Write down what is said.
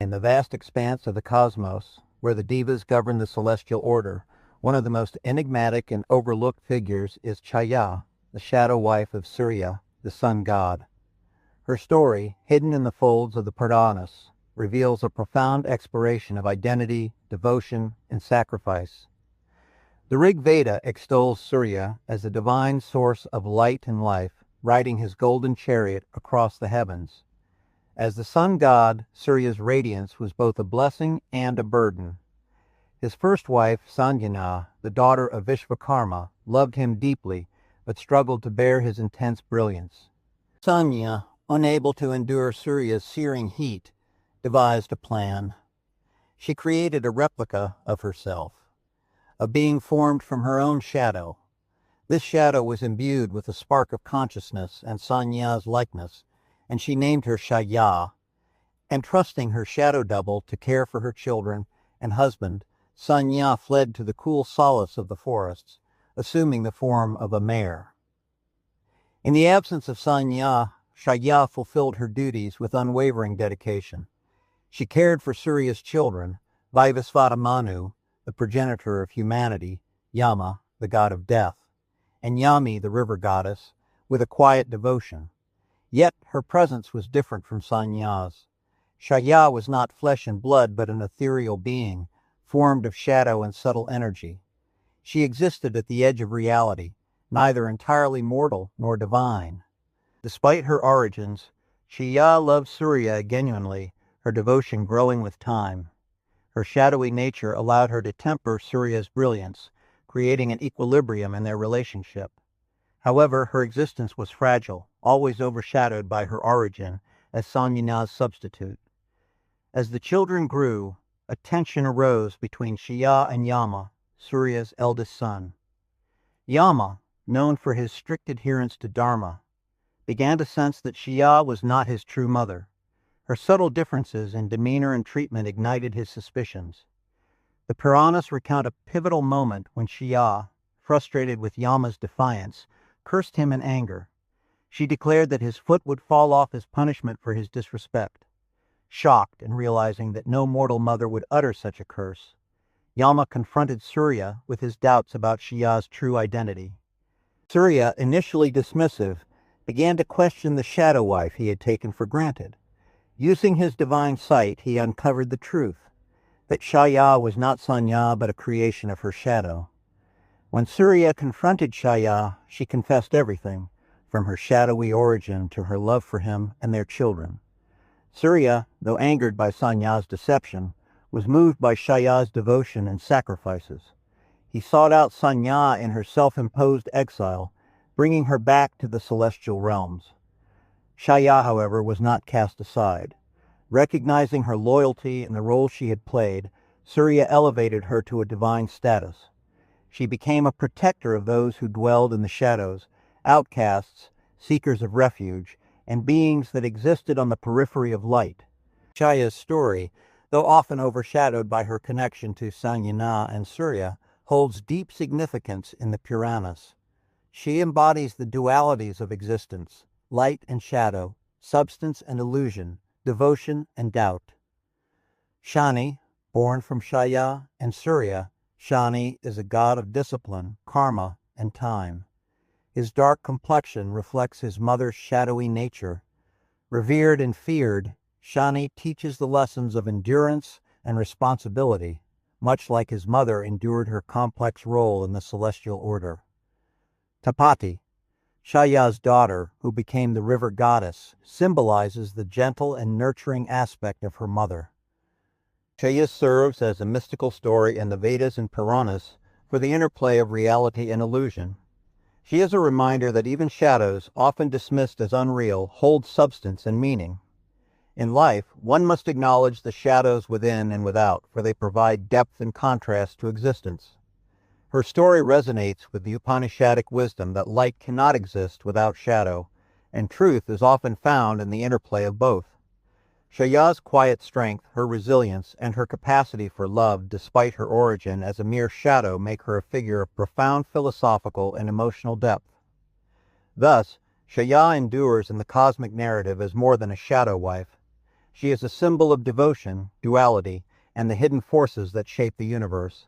In the vast expanse of the cosmos, where the devas govern the celestial order, one of the most enigmatic and overlooked figures is Chhāyā, the shadow wife of Surya, the sun god. Her story, hidden in the folds of the Puranas, reveals a profound exploration of identity, devotion, and sacrifice. The Rig Veda extols Surya as the divine source of light and life, riding his golden chariot across the heavens. As the sun god, Surya's radiance was both a blessing and a burden. His first wife, Sanjana, the daughter of Vishvakarma, loved him deeply, but struggled to bear his intense brilliance. Sanya, unable to endure Surya's searing heat, devised a plan. She created a replica of herself, a being formed from her own shadow. This shadow was imbued with a spark of consciousness and Sanya's likeness, and she named her Chhāyā. Entrusting her shadow double to care for her children and husband, Sanya fled to the cool solace of the forests, assuming the form of a mare. In the absence of Sanya, Chhāyā fulfilled her duties with unwavering dedication. She cared for Surya's children, Vaivasvata Manu, the progenitor of humanity, Yama, the god of death, and Yami, the river goddess, with a quiet devotion. Yet her presence was different from Sanya's. Chhāyā was not flesh and blood, but an ethereal being, formed of shadow and subtle energy. She existed at the edge of reality, neither entirely mortal nor divine. Despite her origins, Chhāyā loved Surya genuinely, her devotion growing with time. Her shadowy nature allowed her to temper Surya's brilliance, creating an equilibrium in their relationship. However, her existence was fragile, always overshadowed by her origin as Sanjana's substitute. As the children grew, a tension arose between Chhāyā and Yama, Surya's eldest son. Yama, known for his strict adherence to Dharma, began to sense that Chhāyā was not his true mother. Her subtle differences in demeanor and treatment ignited his suspicions. The Puranas recount a pivotal moment when Chhāyā, frustrated with Yama's defiance, cursed him in anger. She declared that his foot would fall off as punishment for his disrespect. Shocked and realizing that no mortal mother would utter such a curse, Yama confronted Surya with his doubts about Chhāyā's true identity. Surya, initially dismissive, began to question the shadow wife he had taken for granted. Using his divine sight, he uncovered the truth, that Chhāyā was not Sanya but a creation of her shadow. When Surya confronted Chhāyā, she confessed everything, from her shadowy origin to her love for him and their children. Surya, though angered by Sanya's deception, was moved by Chhāyā's devotion and sacrifices. He sought out Sanya in her self-imposed exile, bringing her back to the celestial realms. Chhāyā, however, was not cast aside. Recognizing her loyalty and the role she had played, Surya elevated her to a divine status. She became a protector of those who dwelled in the shadows, outcasts, seekers of refuge, and beings that existed on the periphery of light. Chhāyā's story, though often overshadowed by her connection to Sanjana and Surya, holds deep significance in the Puranas. She embodies the dualities of existence, light and shadow, substance and illusion, devotion and doubt. Shani, born from Chhāyā and Surya, Shani is a god of discipline, karma, and time. His dark complexion reflects his mother's shadowy nature. Revered and feared, Shani teaches the lessons of endurance and responsibility, much like his mother endured her complex role in the celestial order. Tapati, Chhāyā's daughter, who became the river goddess, symbolizes the gentle and nurturing aspect of her mother. Chhāyā serves as a mystical story in the Vedas and Puranas for the interplay of reality and illusion. She is a reminder that even shadows, often dismissed as unreal, hold substance and meaning. In life, one must acknowledge the shadows within and without, for they provide depth and contrast to existence. Her story resonates with the Upanishadic wisdom that light cannot exist without shadow, and truth is often found in the interplay of both. Chhāyā's quiet strength, her resilience, and her capacity for love despite her origin as a mere shadow make her a figure of profound philosophical and emotional depth. Thus, Chhāyā endures in the cosmic narrative as more than a shadow wife. She is a symbol of devotion, duality, and the hidden forces that shape the universe.